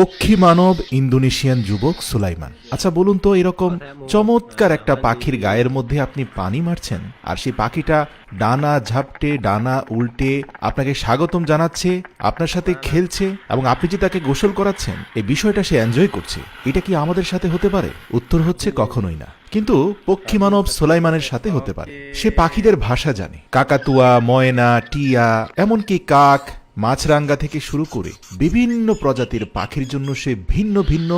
পক্ষী মানব ইন্দোনেশিয়ান যুবক সুলাইমান। আচ্ছা বলুন তো, এরকম চমৎকার একটা পাখির গায়ের মধ্যে আপনি পানি মারছেন, আর সেই পাখিটা ডানা ঝাপটে ডানা উল্টে আপনাকে স্বাগতম জানাচ্ছে, আপনার সাথে খেলছে, এবং আপনি যে তাকে গোসল করাচ্ছেন এই বিষয়টা সে এনজয় করছে। এটা কি আমাদের সাথে হতে পারে? উত্তর হচ্ছে কখনোই না। কিন্তু পক্ষী মানব সুলাইমানের সাথে হতে পারে। সে পাখিদের ভাষা জানে, কাকাতুয়া, ময়না, টিয়া, এমনকি কাক, মাছরাঙ্গা থেকে শুরু করে বিভিন্ন প্রজাতির পাখির জন্য সে ভিন্ন ভিন্ন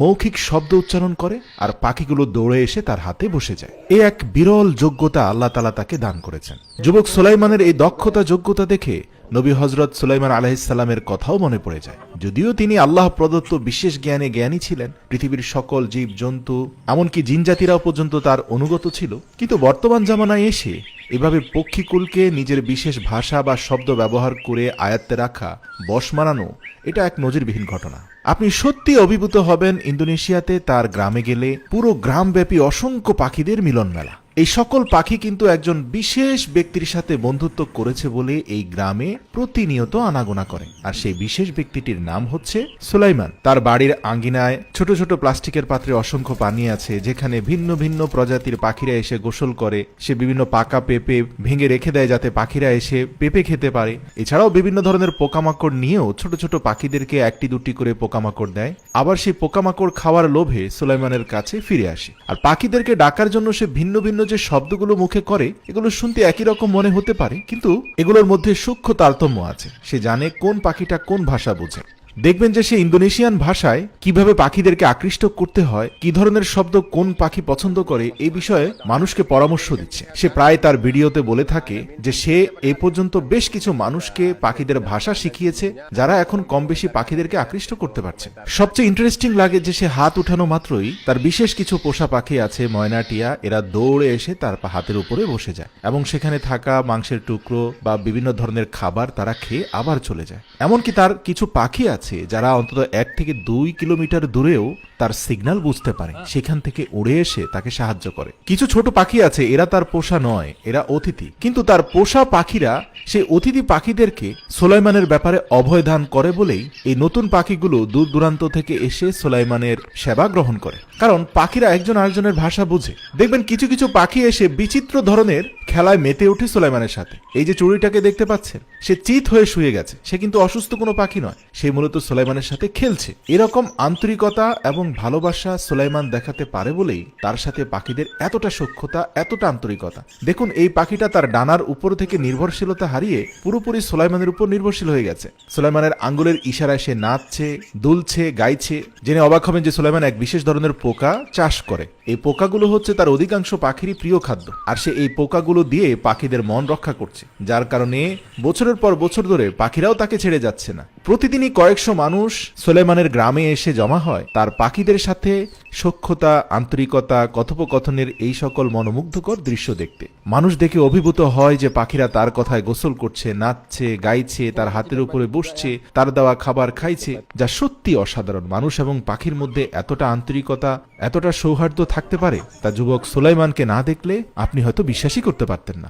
মৌখিক শব্দ উচ্চারণ করে, আর পাখিগুলো দৌড়ে এসে তার হাতে বসে যায়। এ এক বিরল যোগ্যতা আল্লাহ তাআলা তাকে দান করেছেন। যুবক সুলাইমানের এই দক্ষতা যোগ্যতা দেখে নবী হযরত সুলাইমান আলাইহিসসালামের কথাও মনে পড়ে যায়। যদিও তিনি আল্লাহ প্রদত্ত বিশেষ জ্ঞানে জ্ঞানী ছিলেন, পৃথিবীর সকল জীব জন্তু এমনকি জিনজাতিরাও পর্যন্ত তার অনুগত ছিল, কিন্তু বর্তমান জামানায় এসে এভাবে পক্ষীকুলকে নিজের বিশেষ ভাষা বা শব্দ ব্যবহার করে আয়ত্তে রাখা, বশ মানানো, এটা এক নজিরবিহীন ঘটনা। আপনি সত্যি অভিভূত হবেন ইন্দোনেশিয়াতে তার গ্রামে গেলে। পুরো গ্রামব্যাপী অসংখ্য পাখিদের মিলন মেলা। এই সকল পাখি কিন্তু একজন বিশেষ ব্যক্তির সাথে বন্ধুত্ব করেছে বলে এই গ্রামে প্রতিনিয়ত আনাগোনা করে, আর সেই বিশেষ ব্যক্তিটির নাম হচ্ছে সুলাইমান। তার বাড়ির আঙ্গিনায় ছোট ছোট প্লাস্টিকের পাত্রে অসংখ্য পানি আছে, যেখানে ভিন্ন ভিন্ন প্রজাতির পাখিরা এসে গোসল করে। সে বিভিন্ন পাকা পেঁপে ভেঙে রেখে দেয় যাতে পাখিরা এসে পেঁপে খেতে পারে। এছাড়াও বিভিন্ন ধরনের পোকামাকড় নিয়েও ছোট ছোট পাখিদেরকে একটি দুটি করে পোকামাকড় দেয়। আবার সেই পোকামাকড় খাওয়ার লোভে সুলাইমানের কাছে ফিরে আসে। আর পাখিদেরকে ডাকার জন্য সে ভিন্ন ভিন্ন যে শব্দগুলো মুখে করে, এগুলো শুনতে একই রকম মনে হতে পারে, কিন্তু এগুলোর মধ্যে সূক্ষ্ম তারতম্য আছে। সে জানে কোন পাখিটা কোন ভাষা বোঝে। দেখবেন যে সে ইন্দোনেশিয়ান ভাষায় কিভাবে পাখিদেরকে আকৃষ্ট করতে হয়, কি ধরনের শব্দ কোন পাখি পছন্দ করে, এই বিষয়ে মানুষকে পরামর্শ দিচ্ছে। সে প্রায় তার ভিডিওতে বলে থাকে যে সে এই পর্যন্ত বেশ কিছু মানুষকে পাখিদের ভাষা শিখিয়েছে, যারা এখন কম বেশি পাখিদেরকে আকৃষ্ট করতে পারছে। সবচেয়ে ইন্টারেস্টিং লাগে যে সে হাত উঠানো মাত্রই তার বিশেষ কিছু পোষা পাখি আছে, ময়না, টিয়া, এরা দৌড়ে এসে তার হাতের উপরে বসে যায়, এবং সেখানে থাকা মাংসের টুকরো বা বিভিন্ন ধরনের খাবার তারা খেয়ে আবার চলে যায়। এমনকি তার কিছু পাখি আছে যারা অন্তত 1 থেকে 2 কিলোমিটার দূরেও তার সিগন্যাল বুঝতে পারে, সেখান থেকে উড়ে এসে তাকে সাহায্য করে। কিছু ছোট পাখি আছে, এরা তার পোষা নয়, এরা অতিথি, কিন্তু তার পোষা পাখিরা সেই অতিথি পাখিদেরকে সুলাইমানের ব্যাপারে অভয় দান করে বলেই এই নতুন পাখিগুলো দূর দূরান্ত থেকে এসে সুলাইমানের সেবা গ্রহণ করে, কারণ পাখিরা একজন আরেকজনের ভাষা বুঝে। দেখবেন কিছু কিছু পাখি এসে বিচিত্র ধরনের খেলায় মেতে উঠে সুলাইমানের সাথে। এই যে চড়ুইটাকে দেখতে পাচ্ছেন, সে চিত হয়ে শুয়ে গেছে, সে কিন্তু অসুস্থ কোনো পাখি নয়, সে মূলত সুলাইমানের সাথে খেলছে। এরকম আন্তরিকতা এবং ভালোবাসা সুলাইমান দেখাতে পারে বলেই তার সাথে পাখিদের এতটা সখ্যতা, এতটা আন্তরিকতা। দেখুন, এই পাখিটা তার ডানার উপর থেকে নির্ভরশীলতা হারিয়ে পুরোপুরি সুলাইমানের উপর নির্ভরশীল হয়ে গেছে। সুলাইমানের আঙ্গুলের ইশারায় সে নাচছে, দুলছে, গাইছে। জেনে অবাক হবেন যে সুলাইমান এক বিশেষ ধরনের পোকা চাষ করে। এই পোকাগুলো হচ্ছে তার অধিকাংশ পাখিরই প্রিয় খাদ্য, আর সে এই পোকাগুলো দিয়ে পাখিদের মন রক্ষা করছে, যার কারণে বছরের পর বছর ধরে পাখিরাও তাকে ছেড়ে যাচ্ছে না। প্রতিদিনই কয়েকশো মানুষ সুলাইমানের গ্রামে এসে জমা হয় তার পাখিদের সাথে সখ্যতা, আন্তরিকতা, কথোপকথনের এই সকল মনোমুগ্ধকর দৃশ্য দেখতে। মানুষ দেখে অভিভূত হয় যে পাখিরা তার কথায় গোসল করছে, নাচছে, গাইছে, তার হাতের উপরে বসছে, তার দেওয়া খাবার খাইছে, যা সত্যি অসাধারণ। মানুষ এবং পাখির মধ্যে এতটা আন্তরিকতা, এতটা সৌহার্দ্য থাকতে পারে, তা যুবক সুলাইমানকে না দেখলে আপনি হয়তো বিশ্বাসই করতে পারতেন না।